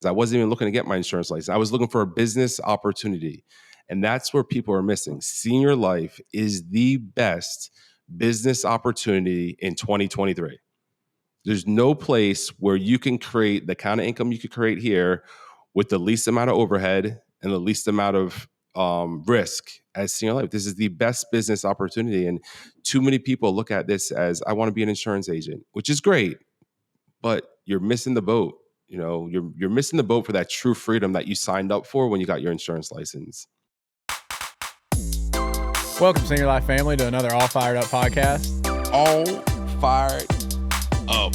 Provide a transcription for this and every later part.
I wasn't even looking to get my insurance license. I was looking for a business opportunity. And that's where people are missing. Senior life is the best business opportunity in 2023. There's no place where you can create the kind of income you could create here with the least amount of overhead and the least amount of risk as senior life. This is the best business opportunity. And too many people look at this as, I want to be an insurance agent, which is great, but you're missing the boat. You know, you're missing the boat for that true freedom that you signed up for when you got your insurance license. Welcome, Senior Life family, to another All Fired Up podcast. All fired up.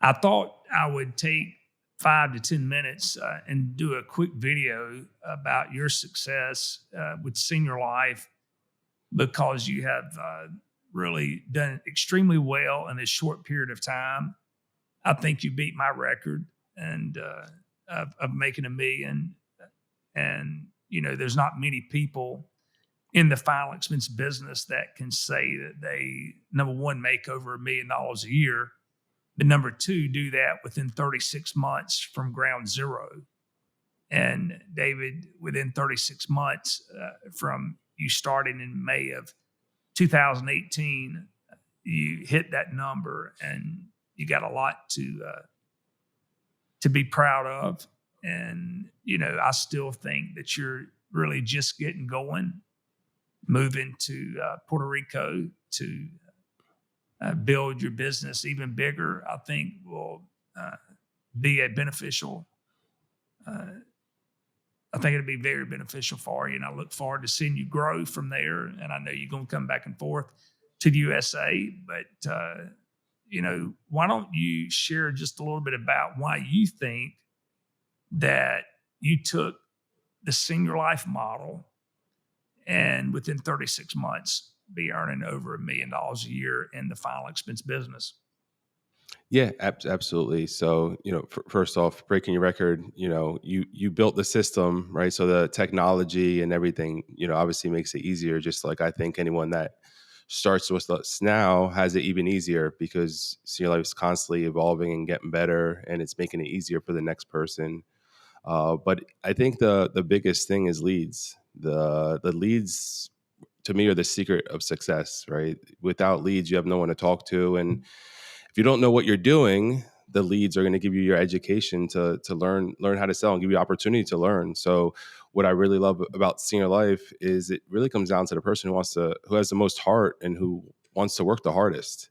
I thought I would take 5 to 10 minutes and do a quick video about your success with Senior Life, because you have really done extremely well in a short period of time. I think you beat my record and of making $1 million. And, you know, there's not many people in the final expense business that can say that they, number one, make over $1 million a year, but number two, do that within 36 months from ground zero. And David, within 36 months from you starting in May of 2018, you hit that number, and you got a lot to be proud of. And, you know, I still think that you're really just getting going, moving to Puerto Rico to build your business even bigger. I think will be a beneficial. I think it'll be very beneficial for you, and I look forward to seeing you grow from there. And I know you're going to come back and forth to the USA, but you know, why don't you share just a little bit about why you think that you took the Senior Life model and within 36 months be earning over $1 million a year in the final expense business? Yeah, absolutely. So, you know, first off, breaking your record, you know, you built the system, right? So the technology and everything, you know, obviously makes it easier. Just like I think anyone that starts with us now has it even easier, because Senior Life is constantly evolving and getting better, and it's making it easier for the next person. But I think the biggest thing is leads. The leads, to me, are the secret of success, right? Without leads, you have no one to talk to. And if you don't know what you're doing, the leads are going to give you your education to learn how to sell and give you opportunity to learn. So what I really love about Senior Life is it really comes down to the person who has the most heart and who wants to work the hardest,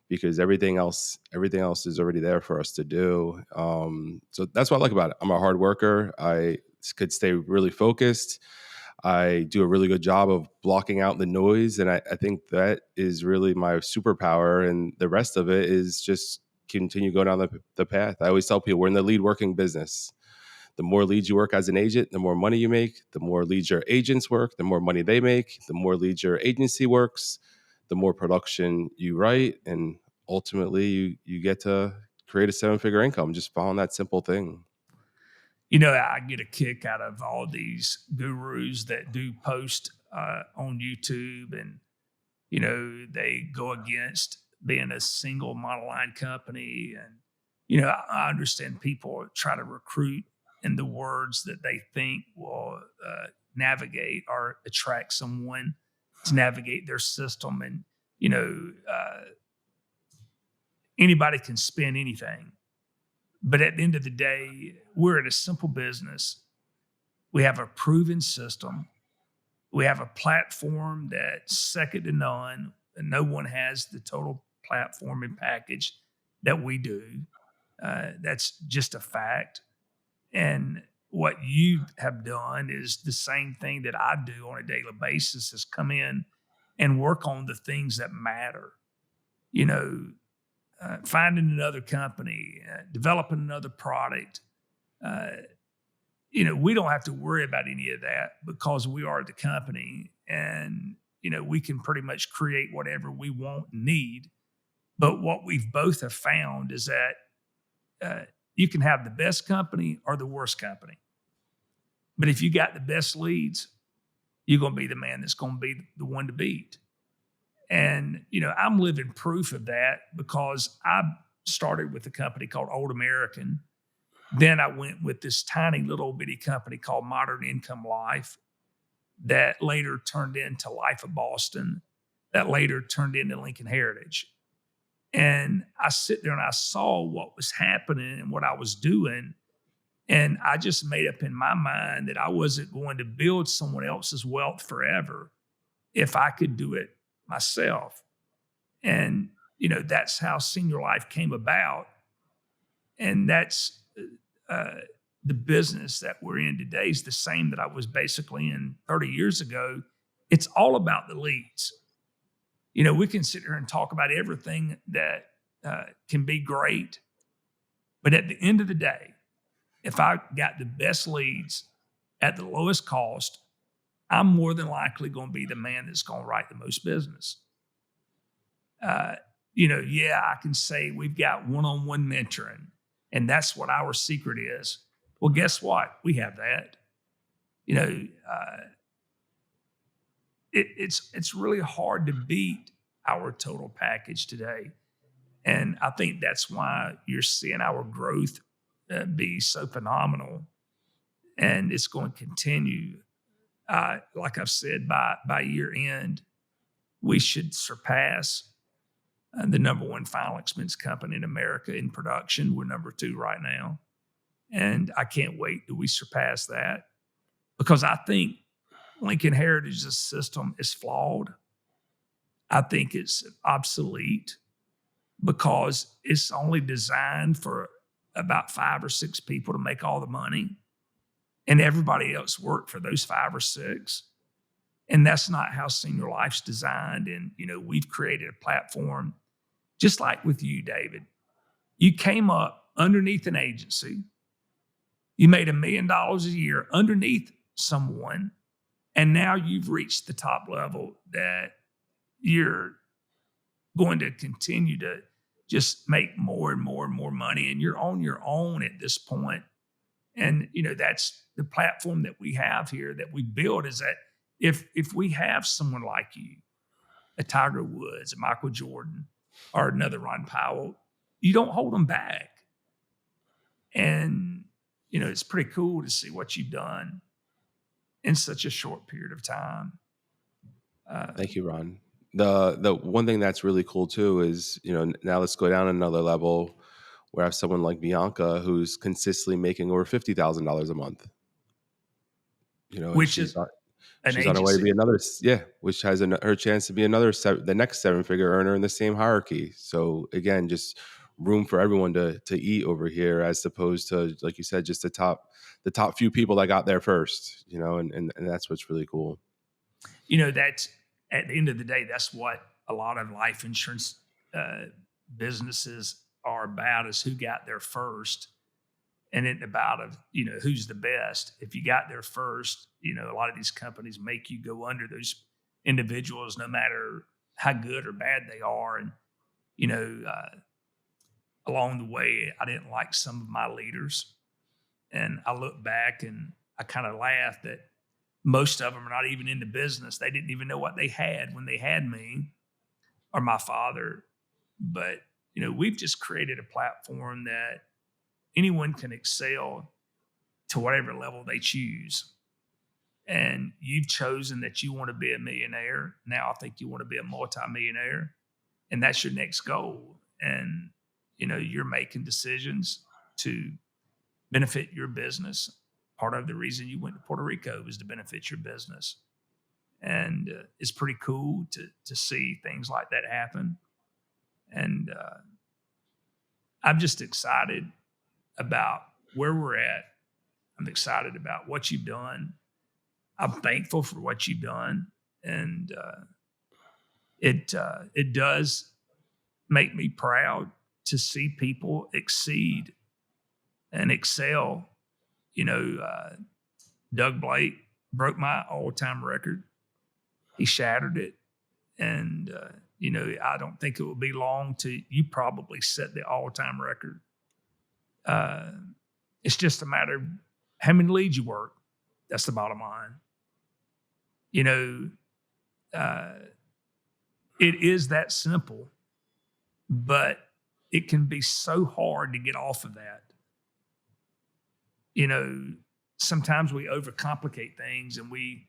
because everything else is already there for us to do. So that's what I like about it. I'm a hard worker. I could stay really focused. I do a really good job of blocking out the noise. And I think that is really my superpower. And the rest of it is just continue going down the path. I always tell people we're in the lead working business. The more leads you work as an agent, the more money you make. The more leads your agents work, the more money they make. The more leads your agency works, the more production you write. And ultimately, you get to create a 7-figure income just following that simple thing. You know, I get a kick out of all these gurus that do post on YouTube, and, you know, they go against being a single monoline company. And, you know, I understand people try to recruit in the words that they think will navigate or attract someone to navigate their system. And, you know, anybody can spin anything. But at the end of the day, we're in a simple business. We have a proven system. We have a platform that's second to none, and no one has the total platform and package that we do. That's just a fact. And what you have done is the same thing that I do on a daily basis, is come in and work on the things that matter. You know, finding another company, developing another product. You know, we don't have to worry about any of that because we are the company, and, you know, we can pretty much create whatever we want and need. But what we've both have found is that you can have the best company or the worst company. But if you got the best leads, you're going to be the man that's going to be the one to beat. And, you know, I'm living proof of that, because I started with a company called Old American. Then I went with this tiny little bitty company called Modern Income Life that later turned into Life of Boston, that later turned into Lincoln Heritage. And I sit there and I saw what was happening and what I was doing. And I just made up in my mind that I wasn't going to build someone else's wealth forever if I could do it myself. And, that's how Senior Life came about. And that's the business that we're in today is the same that I was basically in 30 years ago. It's all about the leads. We can sit here and talk about everything that can be great. But at the end of the day, if I got the best leads at the lowest cost, I'm more than likely going to be the man that's going to write the most business. I can say we've got one-on-one mentoring, and that's what our secret is. Well, guess what? We have that. It's really hard to beat our total package today. And I think that's why you're seeing our growth be so phenomenal. And it's going to continue. Like I've said, by year end, we should surpass the number one final expense company in America in production. We're number 2 right now. And I can't wait till we surpass that, because I think Lincoln Heritage's system is flawed. I think it's obsolete because it's only designed for about 5 or 6 people to make all the money, and everybody else work for those 5 or 6. And that's not how Senior Life's designed. And, we've created a platform just like with you, David. You came up underneath an agency. You made $1 million a year underneath someone. And now you've reached the top level that you're going to continue to just make more and more and more money. And you're on your own at this point. And, that's the platform that we have here that we build, is that if we have someone like you, a Tiger Woods, a Michael Jordan, or another Ron Powell, you don't hold them back. And, it's pretty cool to see what you've done in such a short period of time. Thank you, Ron. The one thing that's really cool too is, now let's go down another level where I have someone like Bianca who's consistently making over $50,000 a month. Which is she's on her way to be another, which has her chance to be the next 7-figure earner in the same hierarchy. So again, just room for everyone to eat over here, as opposed to, like you said, just the top few people that got there first. And that's what's really cool. That's at the end of the day, that's what a lot of life insurance businesses are about, is who got there first. And it's about who's the best. If you got there first, a lot of these companies make you go under those individuals, no matter how good or bad they are. And, along the way, I didn't like some of my leaders. And I look back and I kind of laugh that most of them are not even in the business. They didn't even know what they had when they had me or my father. But, we've just created a platform that anyone can excel to whatever level they choose. And you've chosen that you want to be a millionaire. Now I think you want to be a multimillionaire, and that's your next goal. And, you're making decisions to benefit your business. Part of the reason you went to Puerto Rico was to benefit your business. And it's pretty cool to see things like that happen. And I'm just excited about where we're at. I'm excited about what you've done. I'm thankful for what you've done. And it does make me proud to see people exceed and excel. Doug Blake broke my all-time record. He shattered it. And, I don't think it will be long till you probably set the all-time record. It's just a matter of how many leads you work. That's the bottom line. It is that simple, but it can be so hard to get off of that. You know, sometimes we overcomplicate things and we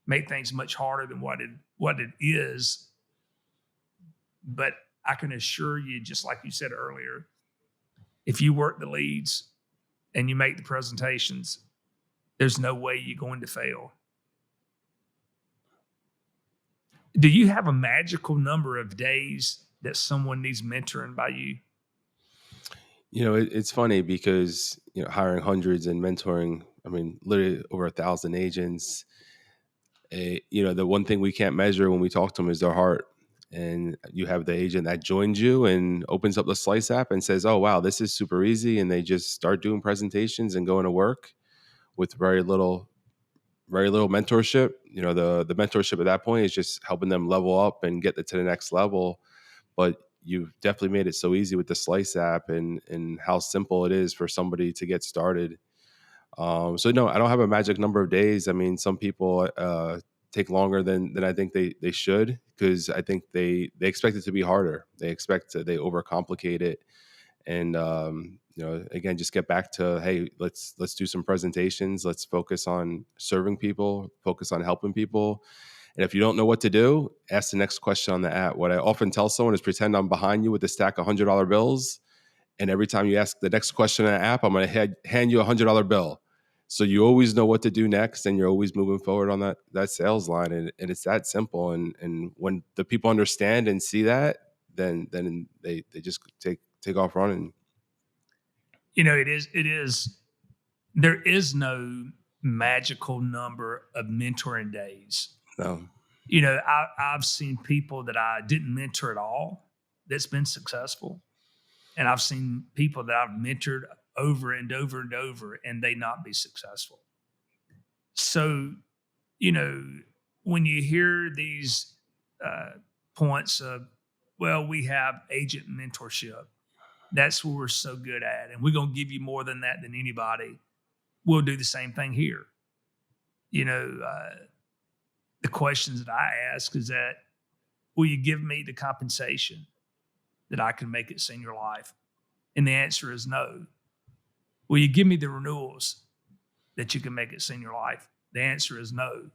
make things much harder than what it is. But I can assure you, just like you said earlier, if you work the leads and you make the presentations, there's no way you're going to fail. Do you have a magical number of days that someone needs mentoring by you? It's funny because, hiring hundreds and mentoring, I mean, literally over 1,000 agents, the one thing we can't measure when we talk to them is their heart. And you have the agent that joins you and opens up the Slice app and says, "Oh, wow, this is super easy." And they just start doing presentations and going to work with very little mentorship. The mentorship at that point is just helping them level up and get to the next level. But you've definitely made it so easy with the Slice app and how simple it is for somebody to get started. So no, I don't have a magic number of days. I mean, some people take longer than I think they should, because I think they expect it to be harder. They overcomplicate it, and again, just get back to, hey, let's do some presentations. Let's focus on serving people, focus on helping people. And if you don't know what to do, ask the next question on the app. What I often tell someone is pretend I'm behind you with a stack of $100 bills. And every time you ask the next question on the app, I'm going to hand you a $100 bill. So you always know what to do next, and you're always moving forward on that sales line. And it's that simple. And when the people understand and see that, then they just take off running. It is, there is no magical number of mentoring days. No. I've seen people that I didn't mentor at all that's been successful. And I've seen people that I've mentored over and over and over, and they not be successful. So, when you hear these points of, well, we have agent mentorship, that's what we're so good at, and we're going to give you more than that than anybody. We'll do the same thing here. The questions that I ask is that, will you give me the compensation that I can make it Senior Life? And the answer is no. Will you give me the renewals that you can make it Senior Life? The answer is no.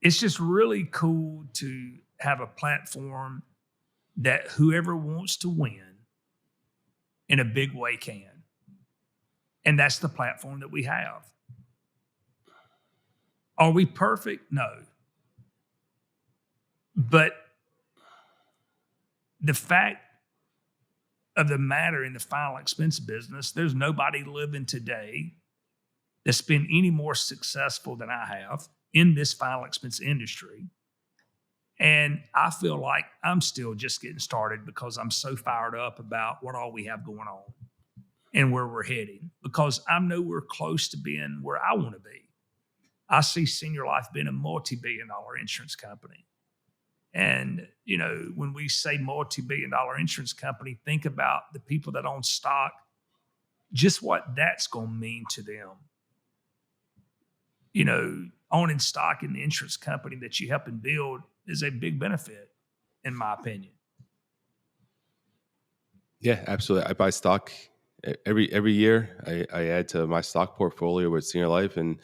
It's just really cool to have a platform that whoever wants to win in a big way can. And that's the platform that we have. Are we perfect? No. But the fact of the matter in the final expense business, there's nobody living today that's been any more successful than I have in this final expense industry. And I feel like I'm still just getting started because I'm so fired up about what all we have going on and where we're heading, because I know we're close to being where I want to be. I see Senior Life being a multi-billion-dollar insurance company. And, when we say multi-billion-dollar insurance company, think about the people that own stock, just what that's going to mean to them. Owning stock in the insurance company that you help and build is a big benefit, in my opinion. Yeah, absolutely. I buy stock every year. I add to my stock portfolio with Senior Life, and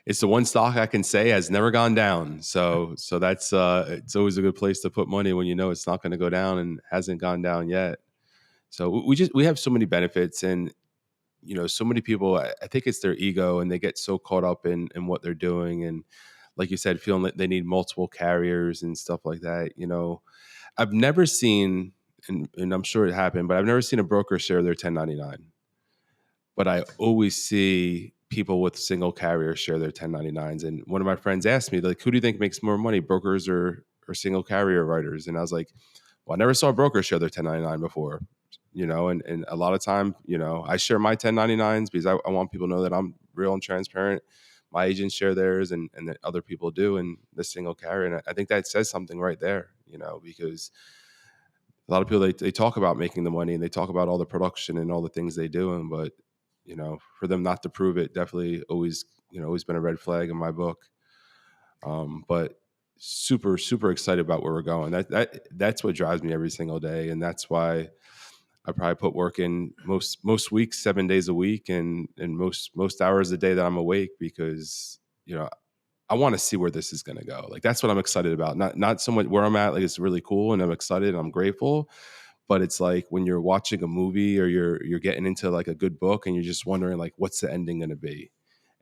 it's the one stock I can say has never gone down. So that's it's always a good place to put money when it's not going to go down, and hasn't gone down yet. So we have so many benefits, and so many people, I think it's their ego, and they get so caught up in what they're doing, and like you said, feeling that they need multiple carriers and stuff like that. I've never seen, and I'm sure it happened, but I've never seen a broker share their 1099. But I always see people with single carriers share their 1099s. And one of my friends asked me, like, who do you think makes more money, brokers or single carrier writers? And I was like, well, I never saw a broker share their 1099 before, and a lot of time, I share my 1099s because I want people to know that I'm real and transparent. My agents share theirs, and that other people do, and the single carrier. And I think that says something right there, because a lot of people, they talk about making the money, and they talk about all the production and all the things they do, but for them not to prove it, definitely always been a red flag in my book. But super, super excited about where we're going. That's what drives me every single day. And that's why I probably put work in most weeks, 7 days a week, and most hours a day that I'm awake, because, I want to see where this is going to go. Like, that's what I'm excited about. Not so much where I'm at. Like, it's really cool and I'm excited and I'm grateful. But it's like when you're watching a movie or you're getting into like a good book and you're just wondering like, what's the ending going to be?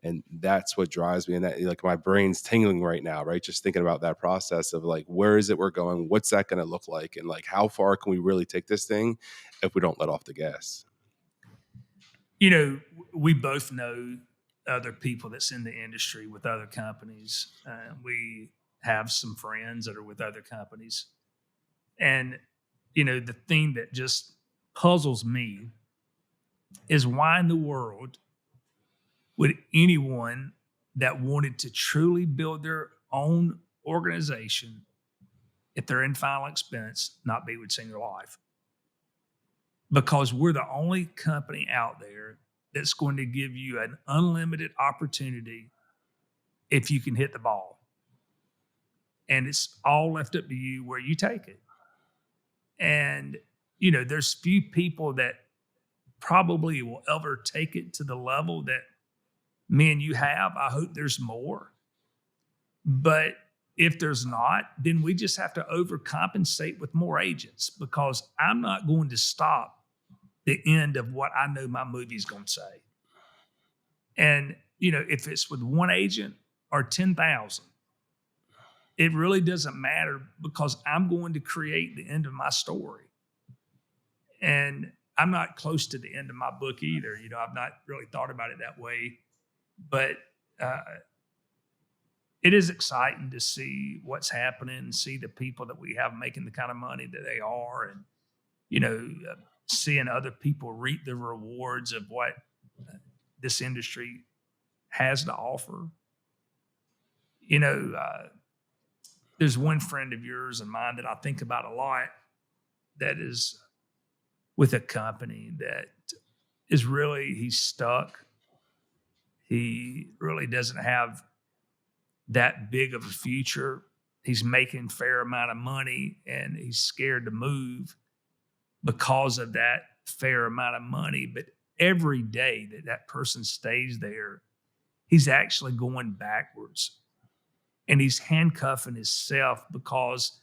And that's what drives me. And that, like, my brain's tingling right now, right? Just thinking about that process of like, where is it we're going? What's that going to look like? And like, how far can we really take this thing if we don't let off the gas? We both know other people that's in the industry with other companies. We have some friends that are with other companies. And, the thing that just puzzles me is why in the world would anyone that wanted to truly build their own organization, if they're in final expense, not be with Senior Life? Because we're the only company out there that's going to give you an unlimited opportunity if you can hit the ball. And it's all left up to you where you take it. And, there's few people that probably will ever take it to the level that me and you have. I hope there's more. But if there's not, then we just have to overcompensate with more agents, because I'm not going to stop the end of what I know my movie's going to say. And, if it's with one agent or 10,000, it really doesn't matter, because I'm going to create the end of my story. And I'm not close to the end of my book either. I've not really thought about it that way, but it is exciting to see what's happening and see the people that we have making the kind of money that they are. And, seeing other people reap the rewards of what this industry has to offer. There's one friend of yours and mine that I think about a lot that is with a company that is really, he's stuck. He really doesn't have that big of a future. He's making a fair amount of money and he's scared to move because of that fair amount of money. But every day that person stays there, he's actually going backwards. And he's handcuffing himself, because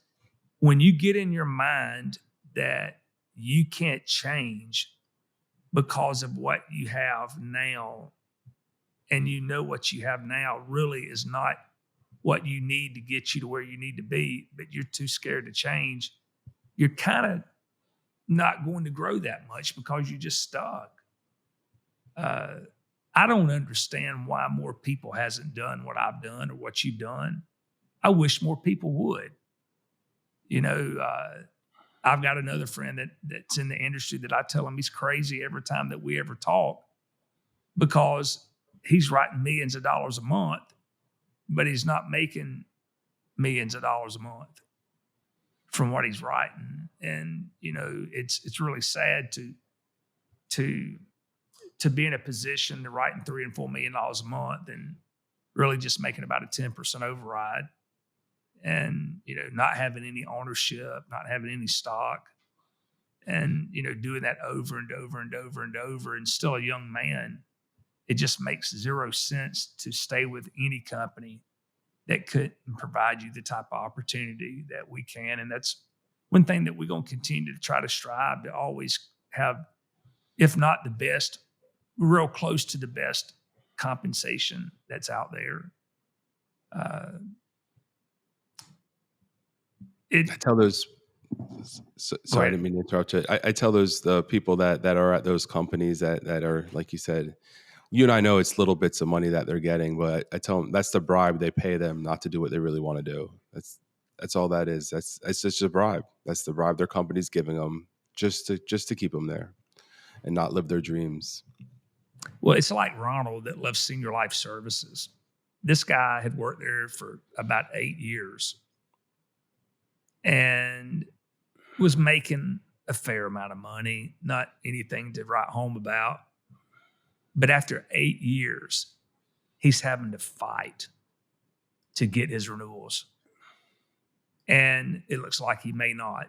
when you get in your mind that you can't change because of what you have now, and what you have now really is not what you need to get you to where you need to be, but you're too scared to change, you're kind of not going to grow that much because you're just stuck. I don't understand why more people hasn't done what I've done or what you've done. I wish more people would. I've got another friend that's in the industry that I tell him he's crazy every time that we ever talk, because he's writing millions of dollars a month, but he's not making millions of dollars a month from what he's writing. And, it's really sad to be in a position to writing $3 and $4 million a month and really just making about a 10% override, and, not having any ownership, not having any stock, and, doing that over and over and over and over, and still a young man. It just makes zero sense to stay with any company that couldn't provide you the type of opportunity that we can. And that's one thing that we're going to continue to try to strive to always have, if not the best, real close to the best compensation that's out there. I tell those. Sorry, I didn't mean to interrupt you. I tell the people that are at those companies that are, like you said, you and I know it's little bits of money that they're getting, but I tell them that's the bribe they pay them not to do what they really want to do. That's all that is. That's just a bribe. That's the bribe their company's giving them just to keep them there and not live their dreams. Well, it's like Ronald that left Senior Life Services. This guy had worked there for about 8 years and was making a fair amount of money, not anything to write home about. But after 8 years, he's having to fight to get his renewals. And it looks like he may not.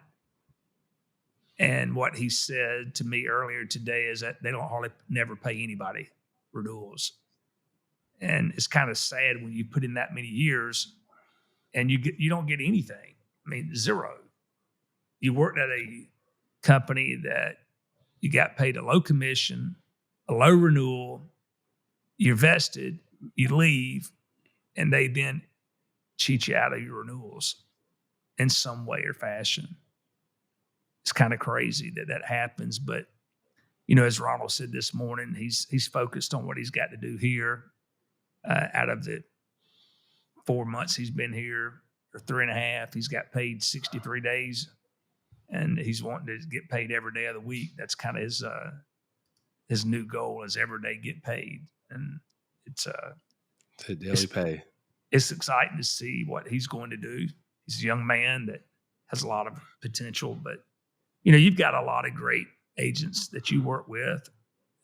And what he said to me earlier today is that they don't never pay anybody renewals. And it's kind of sad when you put in that many years and you don't get anything. I mean, zero. You worked at a company that you got paid a low commission, a low renewal, you're vested, you leave, and they then cheat you out of your renewals in some way or fashion. It's kind of crazy that happens, but as Ronald said this morning, he's focused on what he's got to do here. Out of the 4 months he's been here, or 3.5, he's got paid 63 days, and he's wanting to get paid every day of the week. That's kind of his new goal, is every day get paid, and it's a daily pay. It's exciting to see what he's going to do. He's a young man that has a lot of potential, but you've got a lot of great agents that you work with,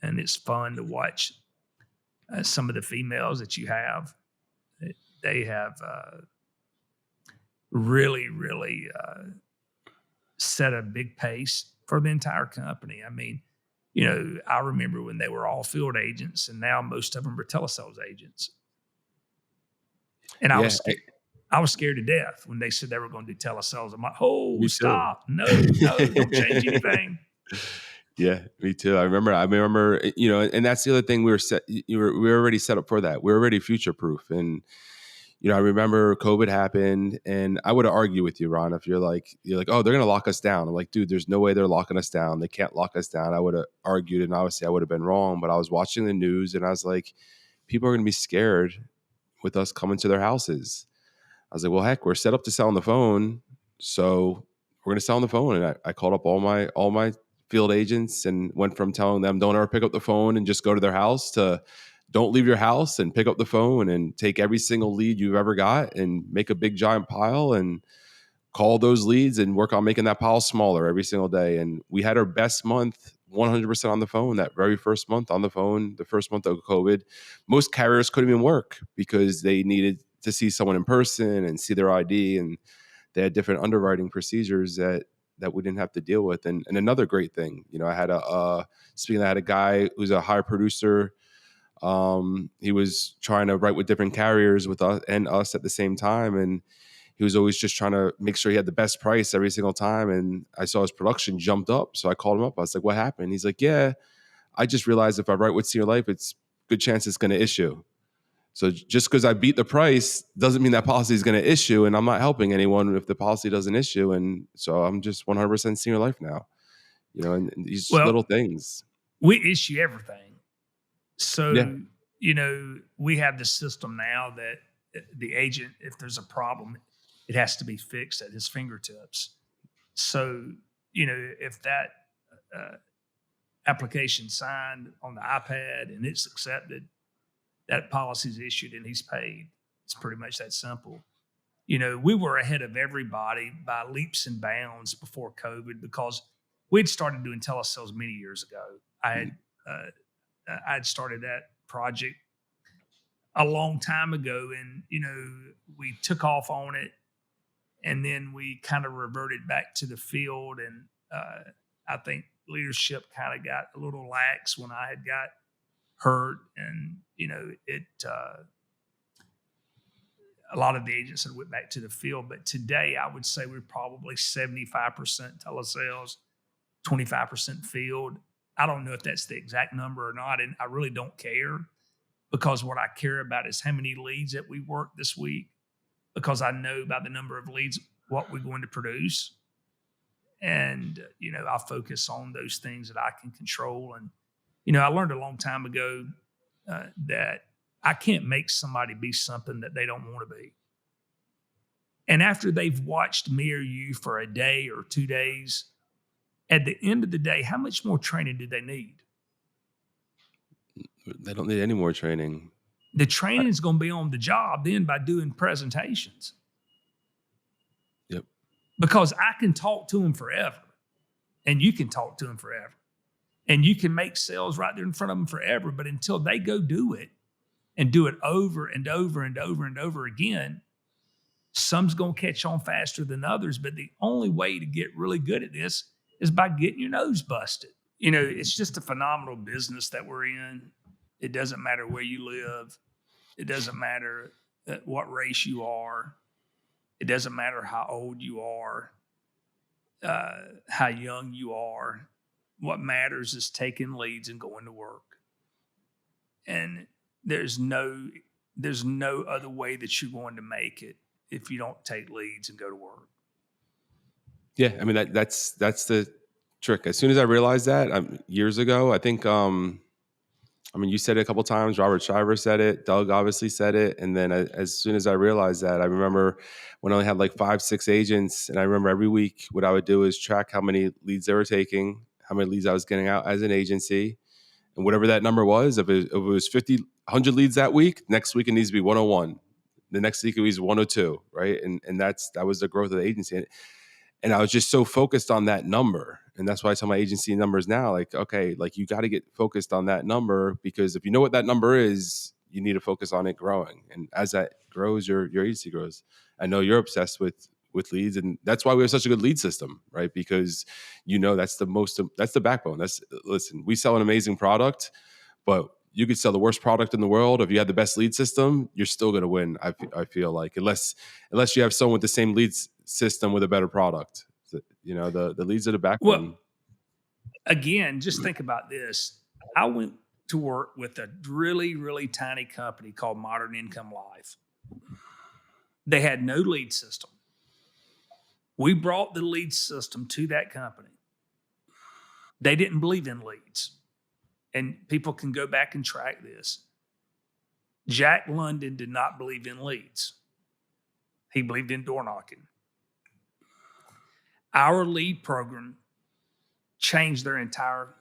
and it's fun to watch some of the females that you have. They have really, really set a big pace for the entire company. I mean, I remember when they were all field agents, and now most of them are telesales agents. And I was scared to death when they said they were going to do telesales. I'm like, oh, stop. No, don't change anything. Yeah, me too. I remember, and that's the other thing, we were already set up for that. We were already future proof. And, I remember COVID happened, and I would argue with you, Ron, if you're like, oh, they're going to lock us down. I'm like, dude, there's no way they're locking us down. They can't lock us down. I would have argued, and obviously I would have been wrong, but I was watching the news and I was like, people are going to be scared with us coming to their houses. I was like, well, heck, we're set up to sell on the phone. So we're going to sell on the phone. And I called up all my field agents and went from telling them don't ever pick up the phone and just go to their house to don't leave your house and pick up the phone and take every single lead you've ever got and make a big giant pile and call those leads and work on making that pile smaller every single day. And we had our best month 100% on the phone that very first month on the phone, the first month of COVID. Most carriers couldn't even work because they needed to see someone in person and see their ID, and they had different underwriting procedures that we didn't have to deal with. And another great thing, I had I had a guy who's a high producer. He was trying to write with different carriers with us and us at the same time. And he was always just trying to make sure he had the best price every single time. And I saw his production jumped up. So I called him up. I was like, what happened? He's like, yeah, I just realized if I write with Senior Life, it's good chance it's going to issue. So just because I beat the price doesn't mean that policy is going to issue, and I'm not helping anyone if the policy doesn't issue. And so I'm just 100% Senior Life now, and these little things. We issue everything. So, we have the system now that the agent, if there's a problem, it has to be fixed at his fingertips. So, if that application signed on the iPad and it's accepted, that policy's issued and he's paid. It's pretty much that simple. We were ahead of everybody by leaps and bounds before COVID because we'd started doing telesales many years ago. I'd started that project a long time ago, and we took off on it, and then we kind of reverted back to the field. And I think leadership kind of got a little lax when I had got hurt, and a lot of the agents had went back to the field. But today I would say we're probably 75% telesales, 25% field. I don't know if that's the exact number or not, and I really don't care, because what I care about is how many leads that we worked this week, because I know by the number of leads what we're going to produce. And I focus on those things that I can control. And I learned a long time ago that I can't make somebody be something that they don't want to be. And after they've watched me or you for a day or 2 days, at the end of the day, how much more training do they need? They don't need any more training. The training is going to be on the job then by doing presentations. Yep. Because I can talk to them forever, and you can talk to them forever. And you can make sales right there in front of them forever, but until they go do it and do it over and over and over and over again, Some's going to catch on faster than others, but the only way to get really good at this is by getting your nose busted. It's just a phenomenal business that we're in. It doesn't matter where you live. It doesn't matter what race you are. It doesn't matter how old you are, how young you are. What matters is taking leads and going to work. And there's no other way that you're going to make it if you don't take leads and go to work. Yeah, I mean that's the trick. As soon as I realized that years ago, I think I mean, you said it a couple of times. Robert Shiver said it. Doug obviously said it. And then as soon as I realized that, I remember when I only had like 5, 6 agents, and I remember every week what I would do is track how many leads they were taking, how many leads I was getting out as an agency, and whatever that number was. If it was 50, 100 leads that week, next week it needs to be 101. The next week it was 102, right? And that was the growth of the agency. And I was just so focused on that number. And that's why I tell my agency numbers now, like, okay, like you got to get focused on that number, because if you know what that number is, you need to focus on it growing. And as that grows, your agency grows. I know you're obsessed with leads, and that's why we have such a good lead system, right? Because that's the backbone. Listen, we sell an amazing product, but you could sell the worst product in the world. If you have the best lead system, you're still going to win. I feel like unless you have someone with the same leads system with a better product, the leads are the backbone. Well, again, just think about this. I went to work with a really, really tiny company called Modern Income Life. They had no lead system. We brought the lead system to that company. They didn't believe in leads. And people can go back and track this. Jack London did not believe in leads. He believed in door knocking. Our lead program changed their entire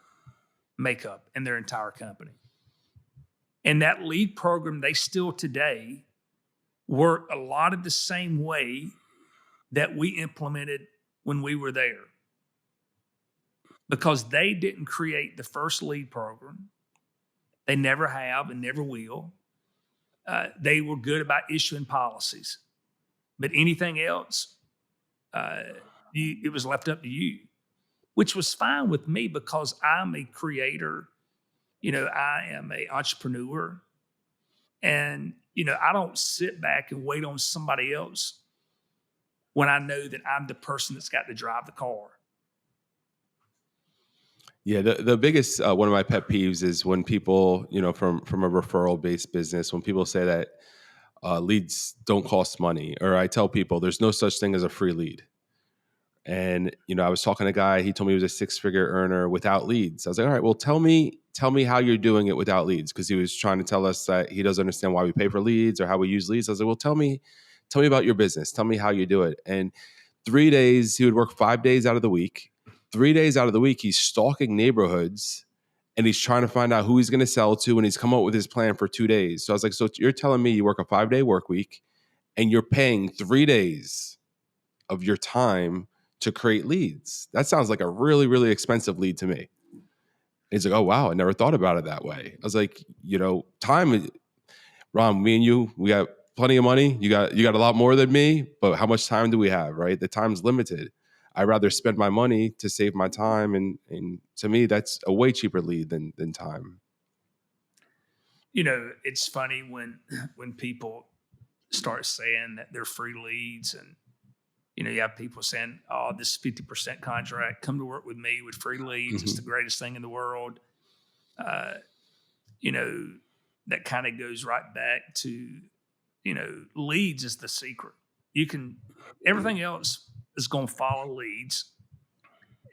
makeup and their entire company. And that lead program, they still today work a lot of the same way that we implemented when we were there. Because they didn't create the first lead program. They never have and never will. They were good about issuing policies. But anything else, it was left up to you, which was fine with me because I'm a creator. I am an entrepreneur. And, I don't sit back and wait on somebody else when I know that I'm the person that's got to drive the car. Yeah, the biggest one of my pet peeves is when people, from a referral based business, when people say that leads don't cost money, or I tell people there's no such thing as a free lead. And I was talking to a guy. He told me he was a 6-figure earner without leads. I was like, all right, well, tell me how you're doing it without leads, because he was trying to tell us that he doesn't understand why we pay for leads or how we use leads. I was like, well, tell me about your business. Tell me how you do it. And 3 days, he would work 5 days out of the week. 3 days out of the week, he's stalking neighborhoods and he's trying to find out who he's going to sell to. And he's come up with his plan for 2 days. So I was like, so you're telling me you work a 5-day work week and you're paying 3 days of your time to create leads? That sounds like a really, really expensive lead to me. He's like, oh, wow, I never thought about it that way. I was like, time, Ron, me and you, we got plenty of money. You got a lot more than me, but how much time do we have, right? The time's limited. I'd rather spend my money to save my time. And to me, that's a way cheaper lead than time. It's funny when people start saying that they're free leads, and, you have people saying, oh, this 50% contract, come to work with me with free leads. It's the greatest thing in the world. That kind of goes right back to, leads is the secret. Everything else is going to follow leads.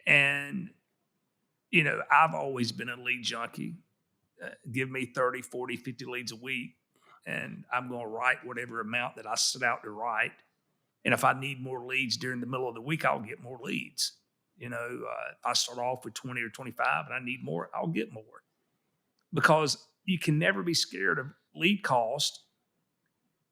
And, I've always been a lead junkie. Give me 30, 40, 50 leads a week, and I'm going to write whatever amount that I set out to write. And if I need more leads during the middle of the week, I'll get more leads. I start off with 20 or 25 and I need more, I'll get more. Because you can never be scared of lead cost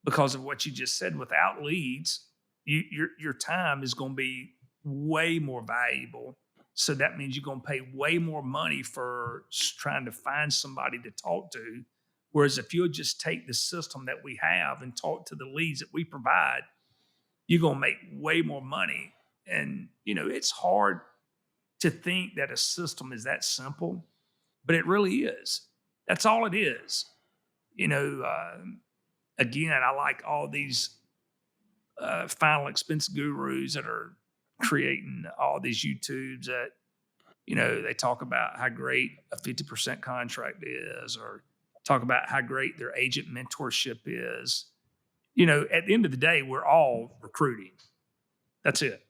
because of what you just said. Without leads, your time is going to be way more valuable. So that means you're going to pay way more money for trying to find somebody to talk to. Whereas if you'll just take the system that we have and talk to the leads that we provide, you're going to make way more money. And, it's hard to think that a system is that simple, but it really is. That's all it is. Again, I like all these final expense gurus that are creating all these YouTubes that, they talk about how great a 50% contract is, or talk about how great their agent mentorship is. At the end of the day, we're all recruiting. That's it.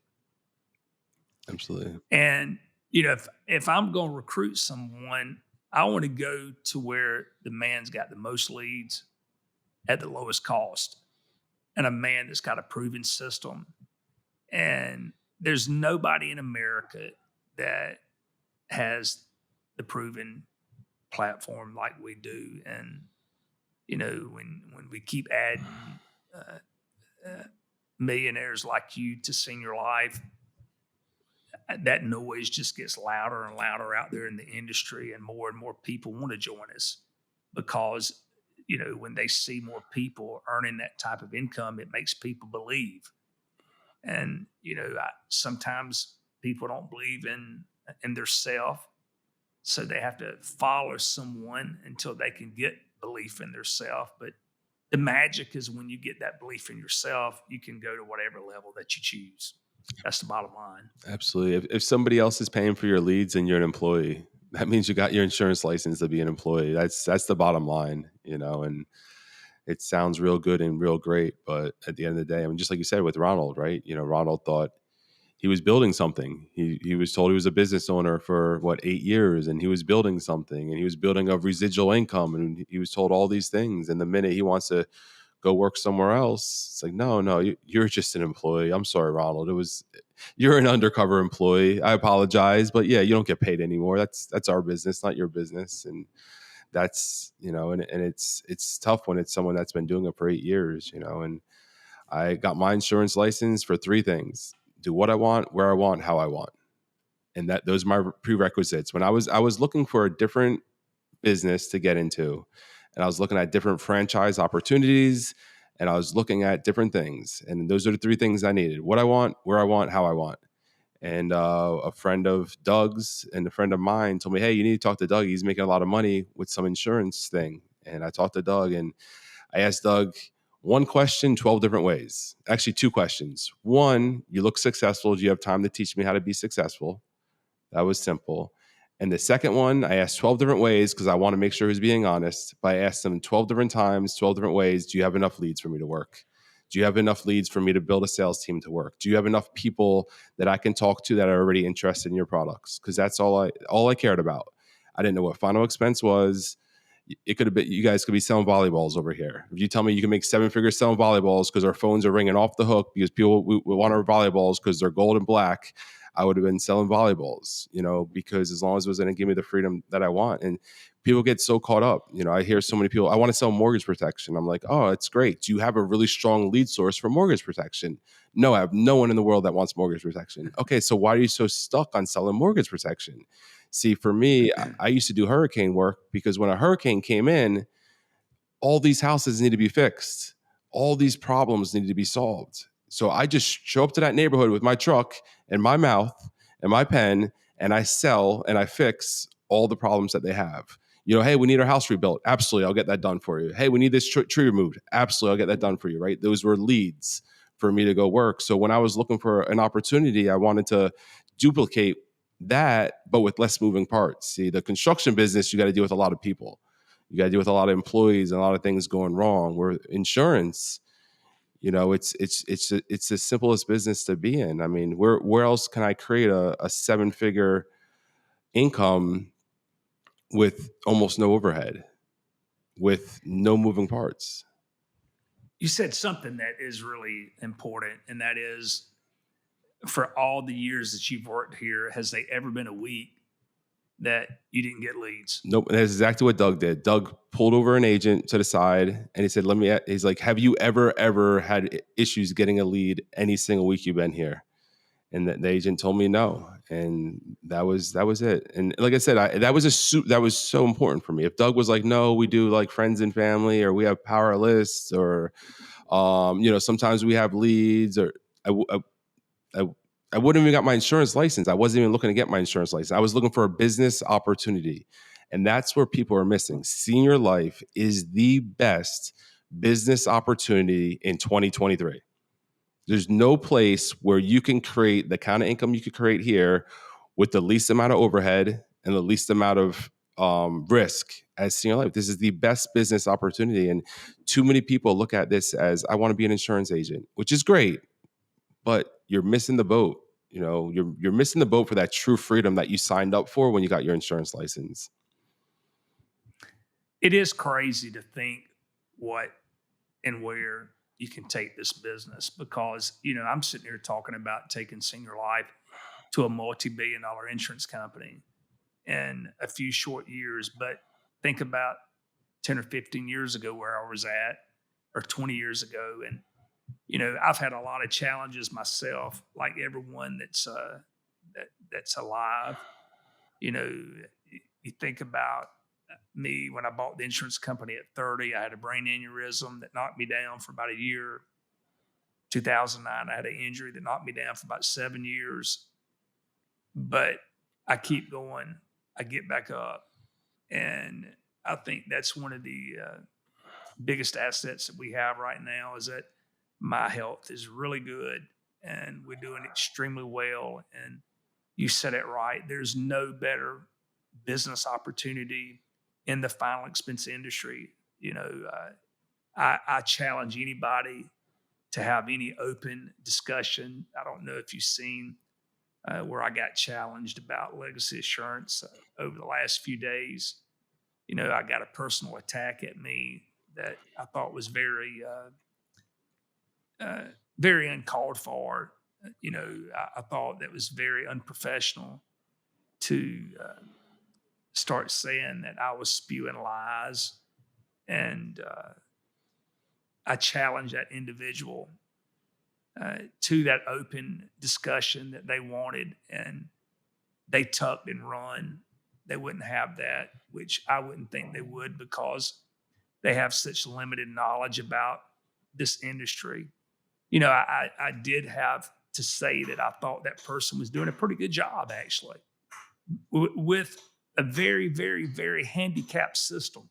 Absolutely. And, if I'm going to recruit someone, I want to go to where the man's got the most leads at the lowest cost, and a man that's got a proven system. And there's nobody in America that has the proven platform like we do. And, when we keep adding millionaires like you to Senior Life, that noise just gets louder and louder out there in the industry, and more people want to join us because, when they see more people earning that type of income, it makes people believe. And, sometimes people don't believe in their self, so they have to follow someone until they can get belief in their self. But the magic is when you get that belief in yourself, you can go to whatever level that you choose. That's the bottom line. Absolutely. If somebody else is paying for your leads and you're an employee, that means you got your insurance license to be an employee. That's the bottom line, and it sounds real good and real great. But at the end of the day, I mean, just like you said with Ronald, right? Ronald thought he was building something. He was told he was a business owner for 8 years, and he was building something, and he was building a residual income, and he was told all these things. And the minute he wants to go work somewhere else, it's like, no, you're just an employee. I'm sorry, Ronald. You're an undercover employee. I apologize, but yeah, you don't get paid anymore. That's our business, not your business. And that's, and it's tough when it's someone that's been doing it for 8 years, and I got my insurance license for 3 things: do what I want, where I want, how I want. And those are my prerequisites. When I was looking for a different business to get into, and I was looking at different franchise opportunities, and I was looking at different things. And those are the 3 things I needed: what I want, where I want, how I want. And a friend of Doug's and a friend of mine told me, hey, you need to talk to Doug. He's making a lot of money with some insurance thing. And I talked to Doug, and I asked Doug one question, 12 different ways. Actually, 2 questions. One, you look successful. Do you have time to teach me how to be successful? That was simple. And the second one, I asked 12 different ways because I want to make sure he's being honest. But I asked him 12 different times, 12 different ways. Do you have enough leads for me to work? Do you have enough leads for me to build a sales team to work? Do you have enough people that I can talk to that are already interested in your products? Because that's all I cared about. I didn't know what final expense was. It could have been, you guys could be selling volleyballs over here. If you tell me you can make 7 figures selling volleyballs because our phones are ringing off the hook because people we want our volleyballs because they're gold and black, I would have been selling volleyballs, because as long as it was going to give me the freedom that I want. And people get so caught up. I hear so many people, I want to sell mortgage protection. I'm like, oh, it's great. Do you have a really strong lead source for mortgage protection? No, I have no one in the world that wants mortgage protection. Okay, so why are you so stuck on selling mortgage protection? See, for me, I used to do hurricane work because when a hurricane came in, all these houses need to be fixed. All these problems need to be solved. So I just show up to that neighborhood with my truck and my mouth and my pen, and I sell and I fix all the problems that they have. Hey, we need our house rebuilt. Absolutely, I'll get that done for you. Hey, we need this tree removed. Absolutely, I'll get that done for you, right? Those were leads for me to go work. So when I was looking for an opportunity, I wanted to duplicate that, but with less moving parts. See, the construction business, you got to deal with a lot of people. You got to deal with a lot of employees and a lot of things going wrong. Where insurance, it's the simplest business to be in. I mean, where else can I create a 7-figure income with almost no overhead, with no moving parts? You said something that is really important, and that is, for all the years that you've worked here, has there ever been a week that you didn't get leads? Nope. And that's exactly what Doug did. Doug pulled over an agent to the side and he said, he's like, have you ever had issues getting a lead any single week you've been here? And the agent told me no. And that was it. And like I said, that was so important for me. If Doug was like, no, we do like friends and family, or we have power lists, or, sometimes we have leads, or I I wouldn't even got my insurance license. I wasn't even looking to get my insurance license. I was looking for a business opportunity. And that's where people are missing. Senior life is the best business opportunity in 2023. There's no place where you can create the kind of income you could create here with the least amount of overhead and the least amount of risk as senior life. This is the best business opportunity. And too many people look at this as, I want to be an insurance agent, which is great, but you're missing the boat. You know, you're missing the boat for that true freedom that you signed up for when you got your insurance license. It is crazy to think what and where you can take this business, because, I'm sitting here talking about taking Senior Life to a multi-billion-dollar insurance company in a few short years. But think about 10 or 15 years ago where I was at, or 20 years ago. And, I've had a lot of challenges myself, like everyone that's alive. You think about me when I bought the insurance company at 30. I had a brain aneurysm that knocked me down for about a year. 2009, I had an injury that knocked me down for about 7 years. But I keep going. I get back up. And I think that's one of the biggest assets that we have right now, is that my health is really good and we're doing extremely well. And you said it right. There's no better business opportunity in the final expense industry. I challenge anybody to have any open discussion. I don't know if you've seen where I got challenged about legacy assurance over the last few days. I got a personal attack at me that I thought was very uncalled for. I thought that was very unprofessional to start saying that I was spewing lies. And I challenged that individual to that open discussion that they wanted, and they tucked and run. They wouldn't have that, which I wouldn't think they would, because they have such limited knowledge about this industry. I did have to say that I thought that person was doing a pretty good job, actually, with a very, very, very handicapped system.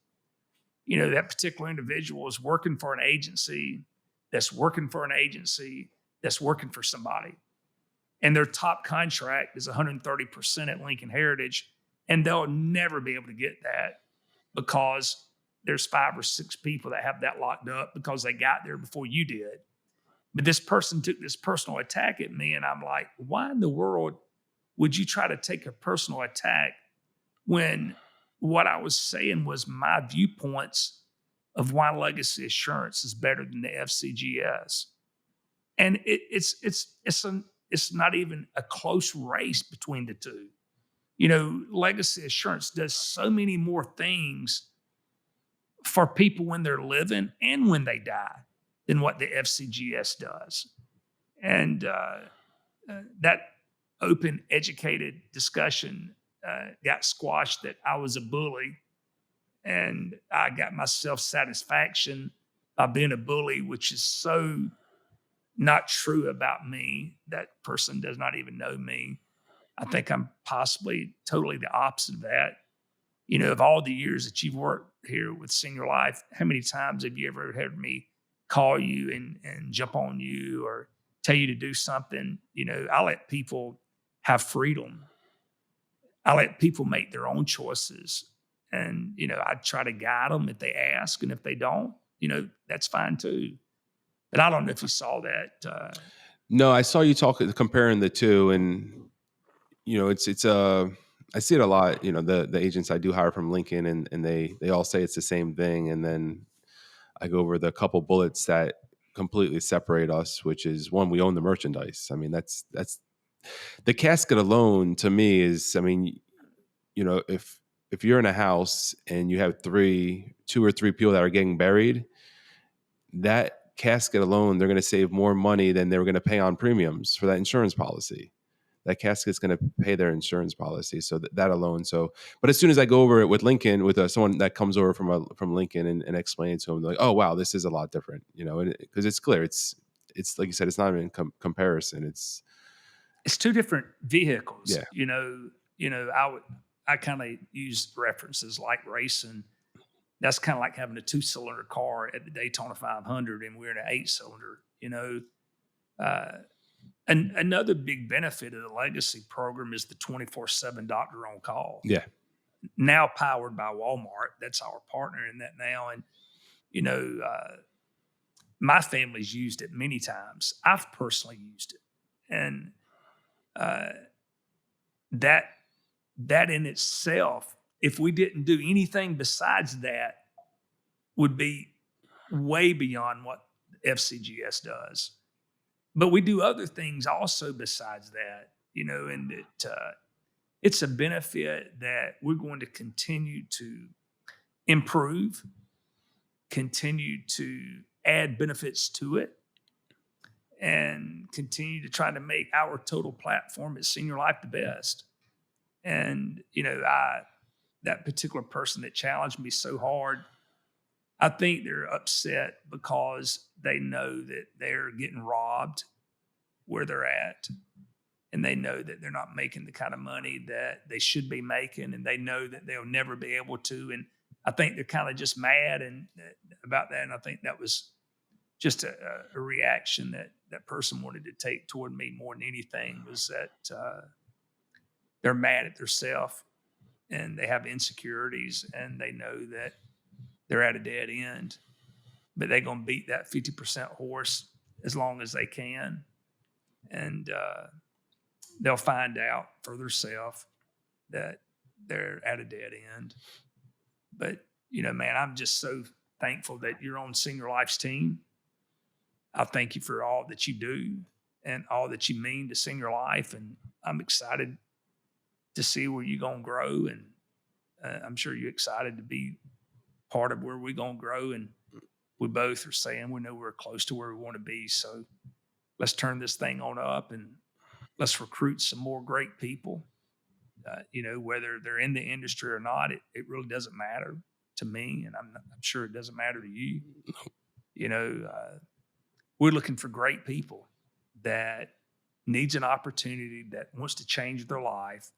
That particular individual is working for an agency that's working for an agency that's working for somebody. And their top contract is 130% at Lincoln Heritage. And they'll never be able to get that, because there's 5 or 6 people that have that locked up because they got there before you did. But this person took this personal attack at me, and I'm like, why in the world would you try to take a personal attack when what I was saying was my viewpoints of why legacy assurance is better than the FCGS? And it's not even a close race between the two. Legacy assurance does so many more things for people when they're living and when they die than what the FCGS does. And that open, educated discussion got squashed that I was a bully, and I got my self-satisfaction by being a bully, which is so not true about me. That person does not even know me. I think I'm possibly totally the opposite of that. Of all the years that you've worked here with Senior Life, how many times have you ever heard me call you and jump on you or tell you to do something? I let people have freedom. I let people make their own choices. And, I try to guide them if they ask. And if they don't, that's fine too. But I don't know if you saw that. No, I saw you comparing the two, and it's I see it a lot. The agents I do hire from Lincoln, and they all say it's the same thing, and then I go over the couple bullets that completely separate us, which is, one, we own the merchandise. I mean, that's the casket alone to me is, I mean, if you're in a house and you have 2 or 3 people that are getting buried, that casket alone, they're going to save more money than they were going to pay on premiums for that insurance policy. That casket's going to pay their insurance policy. So that alone. So, but as soon as I go over it with Lincoln, with someone that comes over from Lincoln and explain to them, like, oh, wow, this is a lot different, because it's clear. It's it's like you said, it's not even comparison. It's two different vehicles. Yeah, I kind of use references like racing. That's kind of like having a 2-cylinder car at the Daytona 500, and we're in an 8-cylinder. Uh, and another big benefit of the legacy program is the 24/7 doctor on call. yeah, Now powered by Walmart. That's our partner in that now, and you know, my family's used it many times. I've personally used it, and uh, that that in itself, if we didn't do anything besides that, would be way beyond what FCGS does. But we do other things also besides that, and it's a benefit that we're going to continue to improve, continue to add benefits to it, and continue to try to make our total platform at Senior Life the best. And that particular person that challenged me so hard, I think they're upset because they know that they're getting robbed where they're at, and they know that they're not making the kind of money that they should be making, and they know that they'll never be able to. And I think they're kind of just mad about that. And I think that was just a reaction that person wanted to take toward me more than anything, was that they're mad at themselves, and they have insecurities, and they know that they're at a dead end, but they're going to beat that 50% horse as long as they can. And they'll find out for themselves that they're at a dead end. But, man, I'm just so thankful that you're on Senior Life's team. I thank you for all that you do and all that you mean to Senior Life. And I'm excited to see where you're going to grow. And I'm sure you're excited to be part of where we're going to grow. And we both are saying we know we're close to where we want to be. So let's turn this thing on up, and let's recruit some more great people. Whether they're in the industry or not, it really doesn't matter to me. And I'm sure it doesn't matter to you. We're looking for great people that needs an opportunity, that wants to change their life.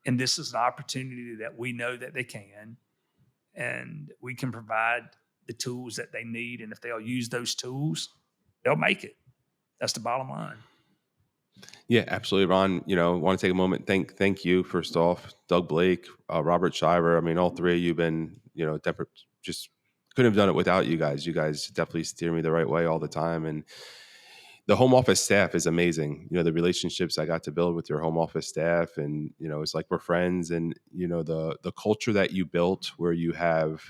And this is an opportunity that we know that they can, and we can provide the tools that they need. And if they'll use those tools, they'll make it. That's the bottom line. yeah, absolutely, Ron. Want to take a moment. Thank you first off, Doug Blake, Robert Shiver. I mean, all three of you been, just couldn't have done it without you guys. You guys definitely steer me the right way all the time. And the home office staff is amazing. The relationships I got to build with your home office staff, and it's like we're friends. And the culture that you built, where you have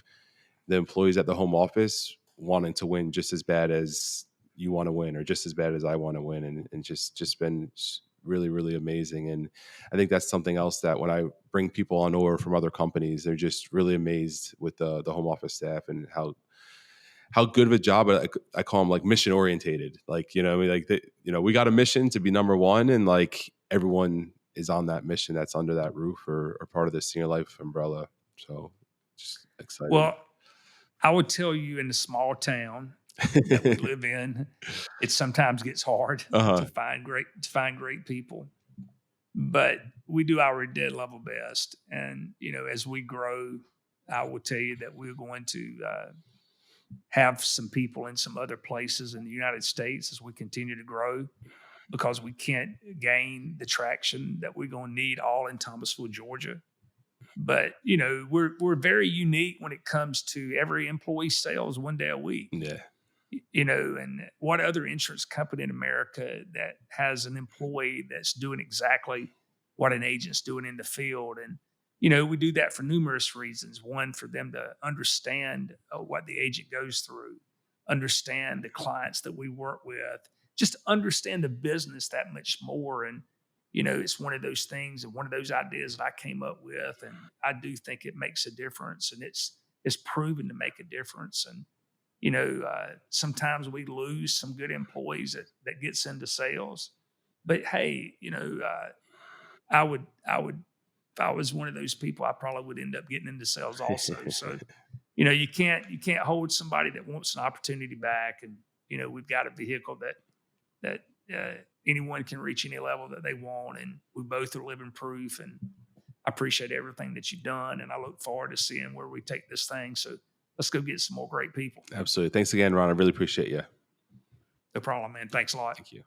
the employees at the home office wanting to win just as bad as you want to win, or just as bad as I want to win, and just been really, really amazing. And I think that's something else that when I bring people on over from other companies, they're just really amazed with the home office staff and how good of a job. I call them like mission orientated. Like, we got a mission to be number one, and like everyone is on that mission that's under that roof or part of the Senior Life umbrella. So just excited. Well, I would tell you, in the small town that we live in, it sometimes gets hard to find great people. But we do our dead level best. And, as we grow, I will tell you that we're going to have some people in some other places in the United States as we continue to grow, because we can't gain the traction that we're going to need all in Thomasville, Georgia. But, we're very unique when it comes to every employee sales one day a week. Yeah. And what other insurance company in America that has an employee that's doing exactly what an agent's doing in the field? And, we do that for numerous reasons. One, for them to understand what the agent goes through, understand the clients that we work with, just understand the business that much more. And, it's one of those things and one of those ideas that I came up with. And I do think it makes a difference, and it's proven to make a difference. And, sometimes we lose some good employees that gets into sales. But hey, I would, if I was one of those people, I probably would end up getting into sales also. So, you can't hold somebody that wants an opportunity back. And, we've got a vehicle that that anyone can reach any level that they want, and we both are living proof. And I appreciate everything that you've done, and I look forward to seeing where we take this thing. So let's go get some more great people. Absolutely. Thanks again, Ron. I really appreciate you. No problem, man. Thanks a lot. Thank you.